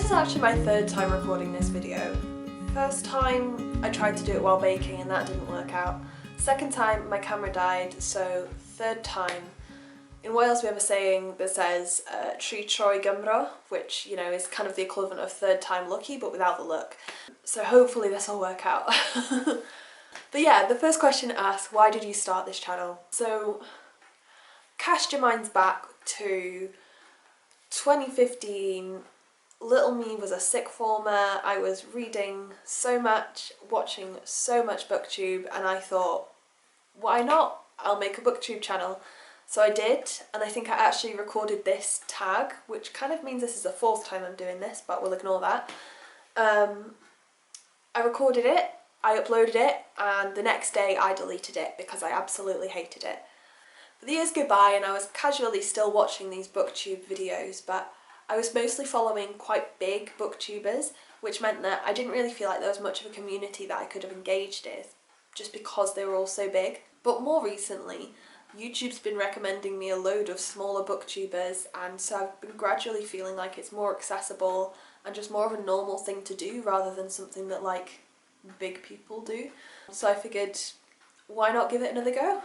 This is actually my third time recording this video. First time I tried to do it while baking and that didn't work out. Second time my camera died, so third time. In Wales we have a saying that says tri Choi Gymro, which, you know, is kind of the equivalent of third time lucky but without the look. So hopefully this will work out. But yeah, the first question asks, why did you start this channel? So cast your minds back to 2015. Little me was a sick former. I was reading so much, watching so much booktube, and I thought, why not? I'll make a booktube channel. So I did, and I think I actually recorded this tag, which kind of means this is the fourth time I'm doing this, but we'll ignore that. I recorded it, I uploaded it, and the next day I deleted it because I absolutely hated it. But the years go by and I was casually still watching these booktube videos, but I was mostly following quite big booktubers, which meant that I didn't really feel like there was much of a community that I could have engaged with, just because they were all so big. But more recently, YouTube's been recommending me a load of smaller booktubers, and so I've been gradually feeling like it's more accessible and just more of a normal thing to do rather than something that like big people do. So I figured, why not give it another go?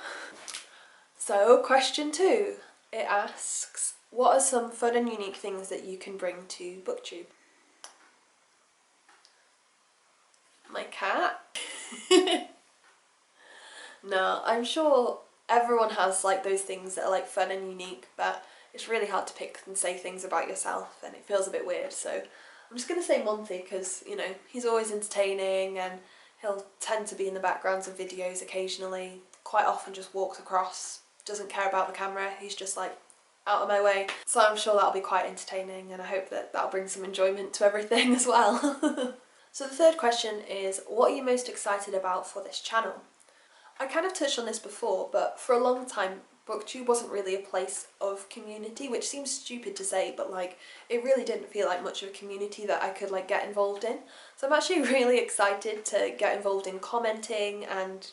So question 2, it asks, what are some fun and unique things that you can bring to booktube? My cat? No, I'm sure everyone has like those things that are like fun and unique, but it's really hard to pick and say things about yourself and it feels a bit weird, so I'm just going to say Monty because, you know, he's always entertaining and he'll tend to be in the backgrounds of videos occasionally, quite often just walks across, doesn't care about the camera, he's just like out of my way. So I'm sure that'll be quite entertaining and I hope that that'll bring some enjoyment to everything as well. So the third question is, what are you most excited about for this channel? I kind of touched on this before, but for a long time booktube wasn't really a place of community, which seems stupid to say, but like it really didn't feel like much of a community that I could like get involved in. So I'm actually really excited to get involved in commenting and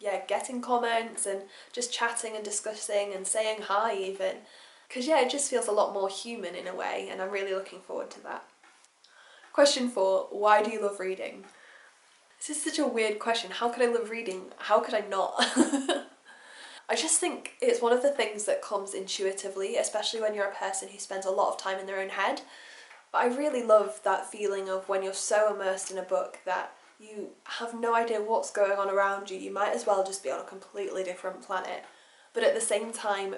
yeah, getting comments and just chatting and discussing and saying hi even. Because yeah, it just feels a lot more human in a way, and I'm really looking forward to that. Question 4, why do you love reading? This is such a weird question. How could I love reading? How could I not? I just think it's one of the things that comes intuitively, especially when you're a person who spends a lot of time in their own head. But I really love that feeling of when you're so immersed in a book that you have no idea what's going on around you. You might as well just be on a completely different planet. But at the same time,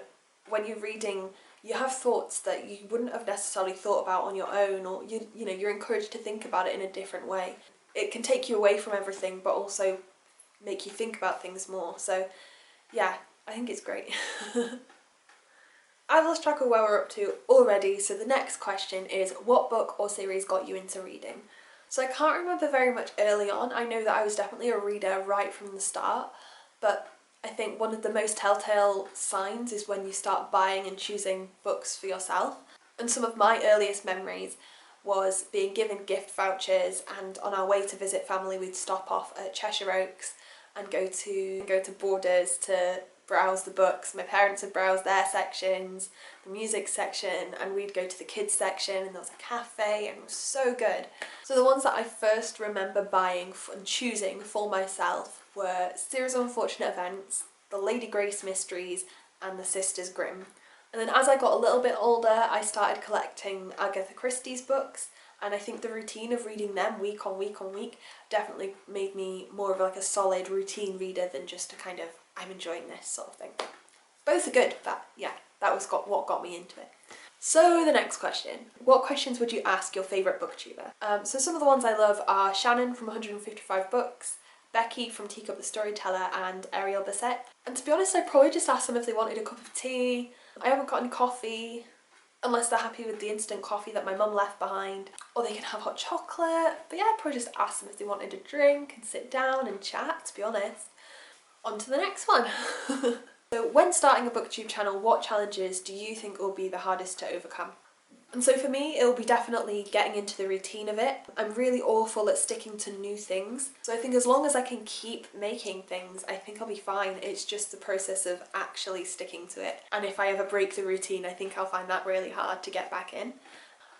when you're reading, you have thoughts that you wouldn't have necessarily thought about on your own, or you know, you're encouraged to think about it in a different way. It can take you away from everything but also make you think about things more. So yeah, I think it's great. I've lost track of where we're up to already, so the next question is, what book or series got you into reading? So I can't remember very much early on. I know that I was definitely a reader right from the start, but I think one of the most telltale signs is when you start buying and choosing books for yourself. And some of my earliest memories was being given gift vouchers, and on our way to visit family we'd stop off at Cheshire Oaks and go to Borders to browse the books. My parents would browse their sections, the music section, and we'd go to the kids section, and there was a cafe and it was so good. So the ones that I first remember buying and choosing for myself were Series of Unfortunate Events, the Lady Grace Mysteries and the Sisters Grimm. And then as I got a little bit older, I started collecting Agatha Christie's books, and I think the routine of reading them week on week on week definitely made me more of like a solid routine reader than just a kind of, I'm enjoying this sort of thing. Both are good, but yeah, that was what got me into it. So the next question, what questions would you ask your favourite booktuber? So some of the ones I love are Shannon from 155 Books, Becky from Teacup the Storyteller, and Ariel Bissett. And to be honest, I'd probably just ask them if they wanted a cup of tea. I haven't got any coffee, unless they're happy with the instant coffee that my mum left behind, or they can have hot chocolate. But yeah, I'd probably just ask them if they wanted a drink and sit down and chat, to be honest. On to the next one. So when starting a booktube channel, what challenges do you think will be the hardest to overcome? And so for me, it'll be definitely getting into the routine of it. I'm really awful at sticking to new things. So I think as long as I can keep making things, I think I'll be fine. It's just the process of actually sticking to it. And if I ever break the routine, I think I'll find that really hard to get back in.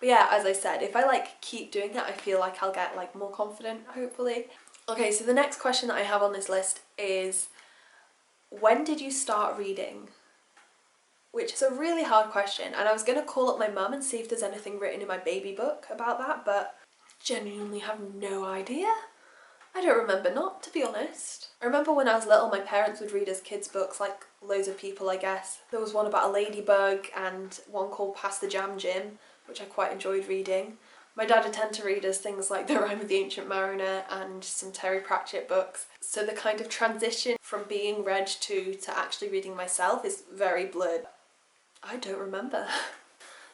But yeah, as I said, if I like keep doing it, I feel like I'll get like more confident, hopefully. Okay, so the next question that I have on this list is, when did you start reading? Which is a really hard question, and I was going to call up my mum and see if there's anything written in my baby book about that, but genuinely have no idea. I don't remember not, to be honest. I remember when I was little, my parents would read us kids' books, like loads of people, I guess. There was one about a ladybug and one called Pass the Jam Jim, which I quite enjoyed reading. My dad would tend to read us things like The Rime of the Ancient Mariner and some Terry Pratchett books. So the kind of transition from being read to actually reading myself is very blurred. I don't remember.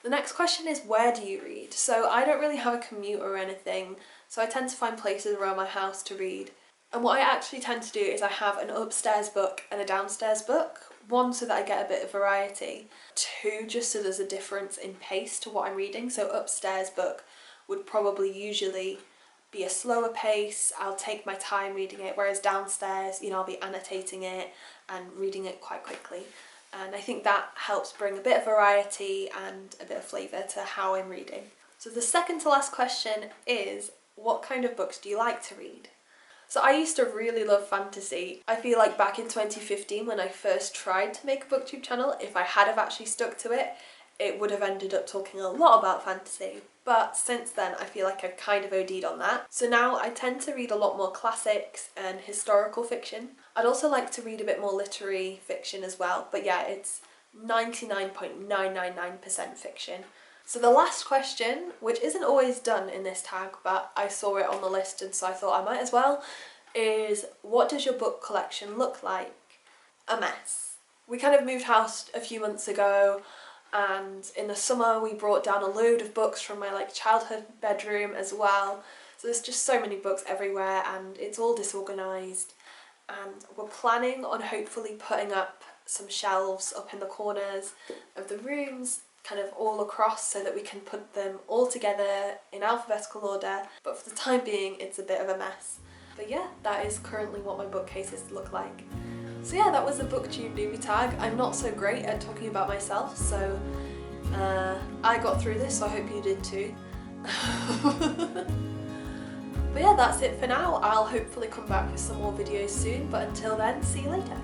The next question is, where do you read? So I don't really have a commute or anything, so I tend to find places around my house to read. And what I actually tend to do is I have an upstairs book and a downstairs book. One, so that I get a bit of variety. Two, just so there's a difference in pace to what I'm reading. So upstairs book would probably usually be a slower pace. I'll take my time reading it, whereas downstairs, you know, I'll be annotating it and reading it quite quickly. And I think that helps bring a bit of variety and a bit of flavour to how I'm reading. So the second to last question is, what kind of books do you like to read? So I used to really love fantasy. I feel like back in 2015 when I first tried to make a booktube channel, if I had have actually stuck to it, it would have ended up talking a lot about fantasy. But since then I feel like I've kind of OD'd on that. So now I tend to read a lot more classics and historical fiction. I'd also like to read a bit more literary fiction as well, but yeah, it's 99.999% fiction. So the last question, which isn't always done in this tag, but I saw it on the list and so I thought I might as well, is, what does your book collection look like? A mess. We kind of moved house a few months ago, and in the summer we brought down a load of books from my like childhood bedroom as well. So there's just so many books everywhere and it's all disorganised. And we're planning on hopefully putting up some shelves up in the corners of the rooms, kind of all across, so that we can put them all together in alphabetical order, but for the time being it's a bit of a mess. But yeah, that is currently what my bookcases look like. So yeah, that was the booktube newbie tag. I'm not so great at talking about myself, so I got through this, so I hope you did too. But yeah, that's it for now. I'll hopefully come back with some more videos soon, but until then, see you later.